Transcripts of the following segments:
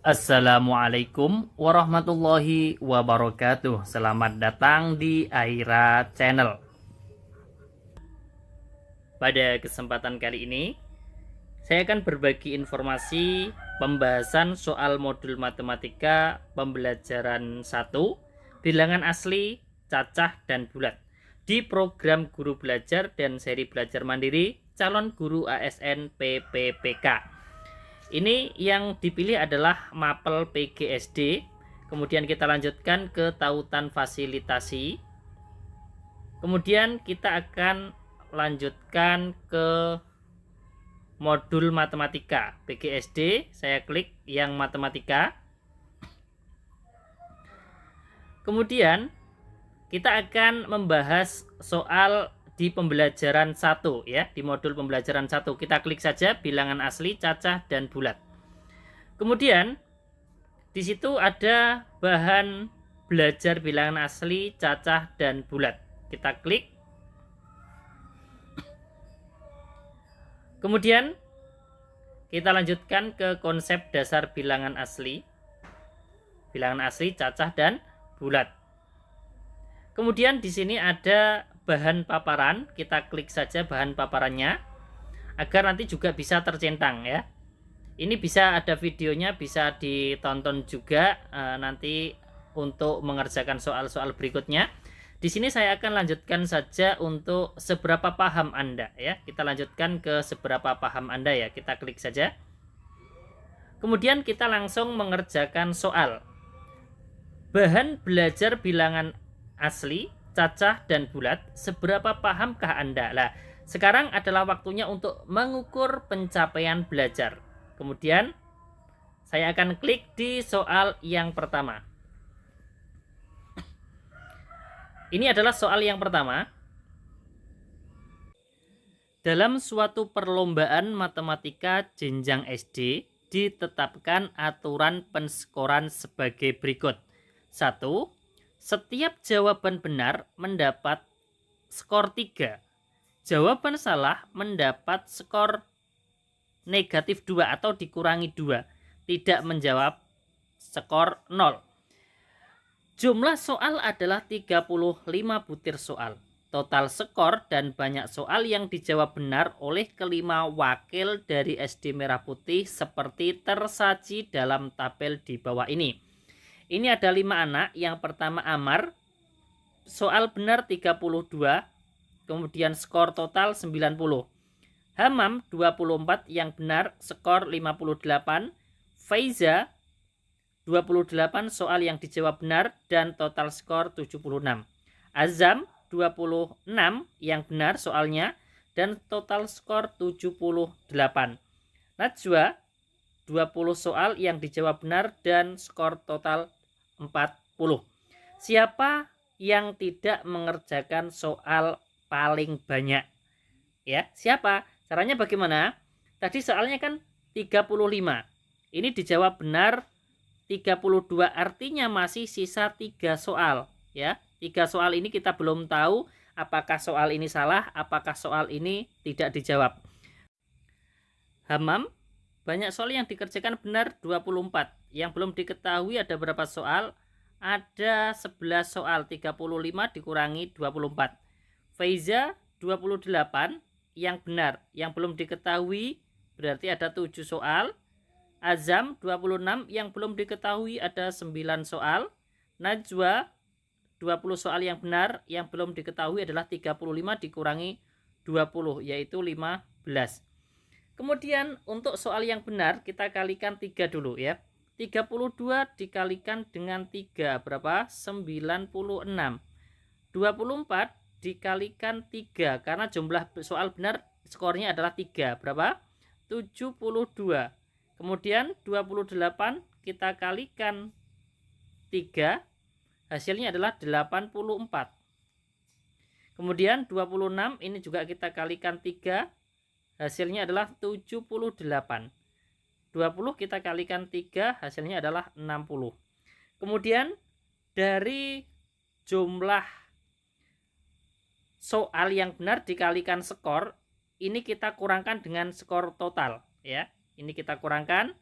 Assalamualaikum warahmatullahi wabarakatuh. Selamat datang di Aira Channel. Pada kesempatan kali ini, saya akan berbagi informasi pembahasan soal modul matematika pembelajaran 1, bilangan asli, cacah, dan bulat di program Guru Belajar dan seri belajar mandiri calon guru ASN PPPK. Ini yang dipilih adalah mapel PGSD. Kemudian kita lanjutkan ke tautan fasilitasi. Kemudian kita akan lanjutkan ke modul matematika PGSD. Saya klik yang matematika. Kemudian kita akan membahas soal di pembelajaran 1 ya, di modul pembelajaran 1. Kita klik saja bilangan asli, cacah, dan bulat. Kemudian di situ ada bahan belajar bilangan asli, cacah, dan bulat. Kita klik. Kemudian kita lanjutkan ke konsep dasar bilangan asli, cacah, dan bulat. Kemudian di sini ada bahan paparan, kita klik saja bahan paparannya agar nanti juga bisa tercentang ya. Ini bisa ada videonya, bisa ditonton juga nanti untuk mengerjakan soal-soal berikutnya. Di sini saya akan lanjutkan saja untuk seberapa paham Anda ya. Kita lanjutkan ke seberapa paham Anda ya. Kita klik saja. Kemudian kita langsung mengerjakan soal. Bahan belajar bilangan asli, cacah, dan bulat, seberapa pahamkah Anda? Nah, sekarang adalah waktunya untuk mengukur pencapaian belajar. Kemudian saya akan klik di soal yang pertama. Ini adalah soal yang pertama. Dalam suatu perlombaan matematika jenjang SD ditetapkan aturan penskoran sebagai berikut. 1. Setiap jawaban benar mendapat skor 3. Jawaban salah mendapat skor negatif 2 atau dikurangi 2. Tidak menjawab skor 0. Jumlah soal adalah 35 butir soal. Total skor dan banyak soal yang dijawab benar oleh kelima wakil dari SD Merah Putih seperti tersaji dalam tabel di bawah ini. Ini ada 5 anak. Yang pertama Amar, soal benar 32, kemudian skor total 90. Hamam 24, yang benar skor 58. Faiza 28, soal yang dijawab benar dan total skor 76. Azam 26, yang benar soalnya dan total skor 78. Najwa 20 soal yang dijawab benar dan skor total 40. Siapa yang tidak mengerjakan soal paling banyak? Ya, siapa? Caranya bagaimana? Tadi soalnya kan 35. Ini dijawab benar 32, artinya masih sisa 3 soal, ya. 3 soal ini kita belum tahu apakah soal ini salah, apakah soal ini tidak dijawab. Hamam, banyak soal yang dikerjakan benar 24. Yang belum diketahui ada berapa soal? Ada 11 soal, 35 dikurangi 24. Faiza 28, yang benar. Yang belum diketahui berarti ada 7 soal. Azam 26, yang belum diketahui ada 9 soal. Najwa 20 soal yang benar, yang belum diketahui adalah 35 dikurangi 20, yaitu 15. Kemudian untuk soal yang benar kita kalikan 3 dulu ya. 32 dikalikan dengan 3 berapa? 96. 24 dikalikan 3 karena jumlah soal benar skornya adalah 3. Berapa? 72. Kemudian 28 kita kalikan 3, hasilnya adalah 84. Kemudian 26 ini juga kita kalikan 3, hasilnya adalah 78. 20 kita kalikan 3, hasilnya adalah 60. Kemudian dari jumlah soal yang benar dikalikan skor, ini kita kurangkan dengan skor total ya. Ini kita kurangkan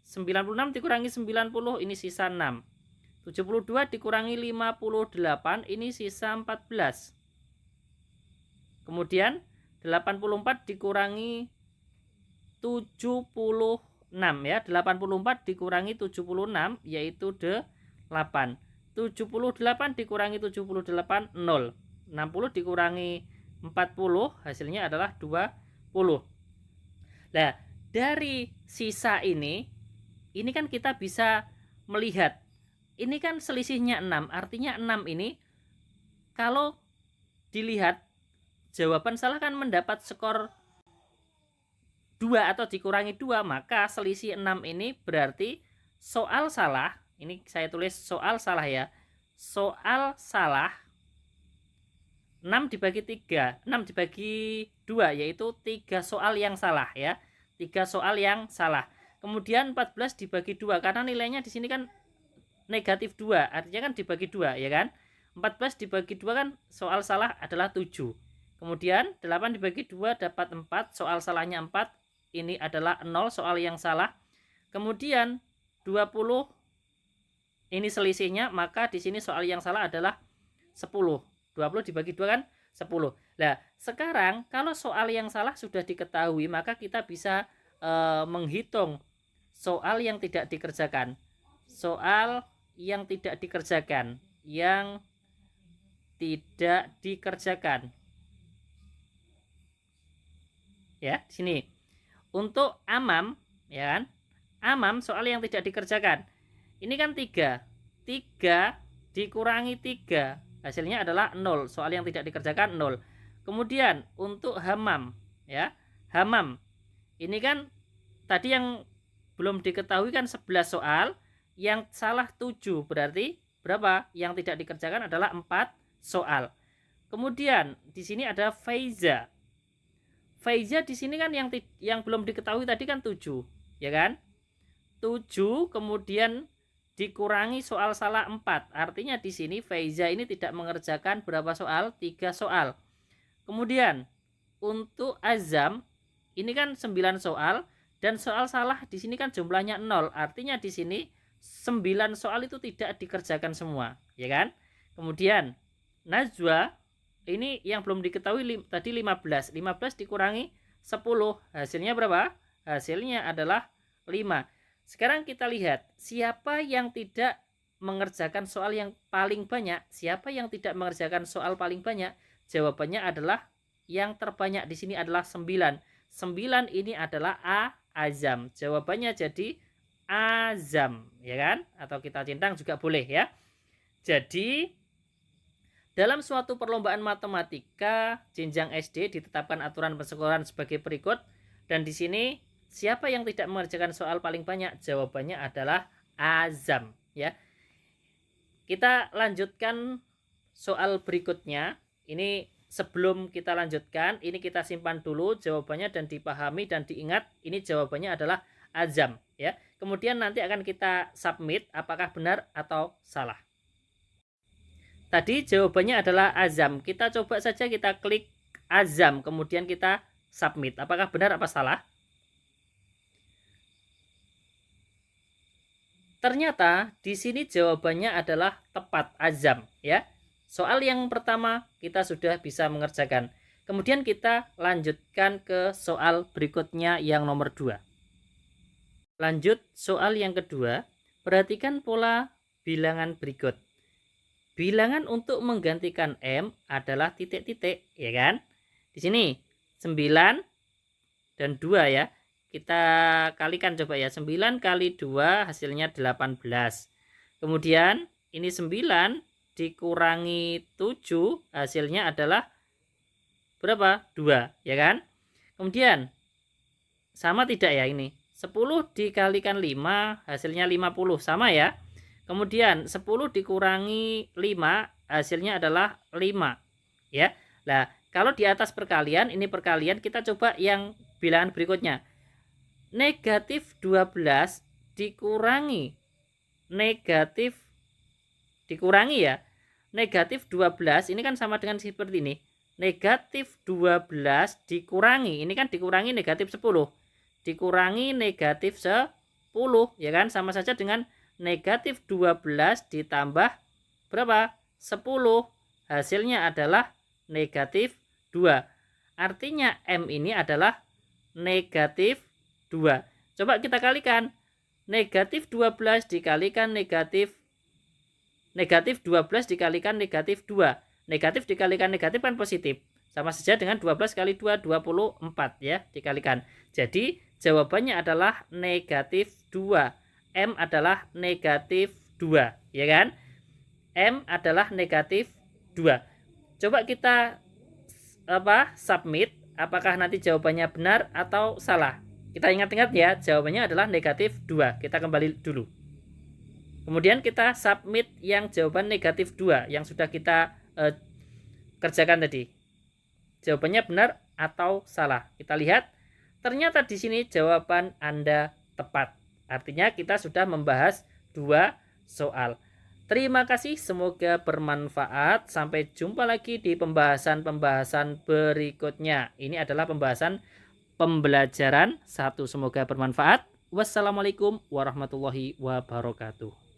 96 dikurangi 90 ini sisa 6. 72 dikurangi 58 ini sisa 14. Kemudian 84 dikurangi 76 ya. 84 dikurangi 76 yaitu 8. 78 dikurangi 78 0. 60 dikurangi 40 hasilnya adalah 20. Nah, dari sisa ini kan kita bisa melihat ini kan selisihnya 6, artinya 6 ini kalau dilihat jawaban salah kan mendapat skor 2 atau dikurangi 2, maka selisih 6 ini berarti soal salah, ini saya tulis soal salah ya, soal salah 6 dibagi 3, 6 dibagi 2 yaitu 3 soal yang salah ya, 3 soal yang salah. Kemudian 14 dibagi 2 karena nilainya di sini kan negatif 2, artinya kan dibagi 2 ya kan. 14 dibagi 2 kan soal salah adalah 7. Kemudian 8 dibagi 2 dapat 4, soal salahnya 4, ini adalah 0 soal yang salah. Kemudian 20 ini selisihnya, maka di sini soal yang salah adalah 10. 20 dibagi 2 kan 10. Nah, sekarang kalau soal yang salah sudah diketahui, maka kita bisa menghitung soal yang tidak dikerjakan. Soal yang tidak dikerjakan, yang tidak dikerjakan. Ya, di sini. Untuk amam, ya kan? Amam soal yang tidak dikerjakan. Ini kan 3. 3 dikurangi 3, hasilnya adalah 0. Soal yang tidak dikerjakan 0. Kemudian untuk hamam, ya. Hamam. Ini kan tadi yang belum diketahui kan 11 soal, yang salah 7, berarti berapa? Yang tidak dikerjakan adalah 4 soal. Kemudian di sini ada Faiza. Faiza di sini kan yang belum diketahui tadi kan 7, ya kan? 7 kemudian dikurangi soal salah 4. Artinya di sini Faiza ini tidak mengerjakan berapa soal? 3 soal. Kemudian untuk Azam ini kan 9 soal dan soal salah di sini kan jumlahnya 0. Artinya di sini 9 soal itu tidak dikerjakan semua, ya kan? Kemudian Najwa ini yang belum diketahui tadi 15. 15 dikurangi 10, hasilnya berapa? Hasilnya adalah 5. Sekarang kita lihat siapa yang tidak mengerjakan soal yang paling banyak. Siapa yang tidak mengerjakan soal paling banyak? Jawabannya adalah yang terbanyak di sini adalah 9. 9 ini adalah Azam. Jawabannya jadi Azam, ya kan? Atau kita centang juga boleh ya. Jadi dalam suatu perlombaan matematika jenjang SD ditetapkan aturan penskoran sebagai berikut, dan di sini siapa yang tidak mengerjakan soal paling banyak? Jawabannya adalah Azam, ya. Kita lanjutkan soal berikutnya. Ini sebelum kita lanjutkan, ini kita simpan dulu jawabannya dan dipahami dan diingat, ini jawabannya adalah Azam, ya. Kemudian nanti akan kita submit apakah benar atau salah. Tadi jawabannya adalah Azam. Kita coba saja, kita klik Azam, kemudian kita submit. Apakah benar apa salah? Ternyata di sini jawabannya adalah tepat, Azam, ya. Soal yang pertama kita sudah bisa mengerjakan. Kemudian kita lanjutkan ke soal berikutnya yang nomor 2. Lanjut soal yang kedua, perhatikan pola bilangan berikut. Bilangan untuk menggantikan M adalah titik-titik, ya kan? Di sini 9 dan 2 ya. Kita kalikan coba ya. 9 kali 2 hasilnya 18. Kemudian ini 9 dikurangi 7 hasilnya adalah berapa? 2, ya kan? Kemudian sama tidak ya ini? 10 dikalikan 5 hasilnya 50, sama ya. Kemudian 10 dikurangi 5 hasilnya adalah 5, ya. Nah, kalau di atas perkalian, ini perkalian, kita coba yang bilangan berikutnya. Negatif 12 dikurangi negatif dikurangi ya. Negatif 12 ini kan sama dengan seperti ini. Negatif 12 dikurangi, ini kan dikurangi negatif 10. Dikurangi negatif 10. ya kan, sama saja dengan negatif 12 ditambah berapa? 10. Hasilnya adalah negatif 2. Artinya M ini adalah negatif 2. Coba kita kalikan. Negatif 12 dikalikan negatif 12 dikalikan negatif 2. Negatif dikalikan negatif kan positif. Sama saja dengan 12 kali 2, 24 ya, dikalikan. Jadi jawabannya adalah negatif 2. M adalah negatif 2, ya kan? M adalah negatif 2. Coba kita submit, apakah nanti jawabannya benar atau salah. Kita ingat-ingat ya, jawabannya adalah negatif 2. Kita kembali dulu. Kemudian kita submit yang jawaban negatif 2 yang sudah kita kerjakan tadi. Jawabannya benar atau salah. Kita lihat, ternyata di sini jawaban Anda tepat. Artinya kita sudah membahas 2 soal. Terima kasih, semoga bermanfaat. Sampai jumpa lagi di pembahasan-pembahasan berikutnya. Ini adalah pembahasan pembelajaran 1. Semoga bermanfaat. Wassalamualaikum warahmatullahi wabarakatuh.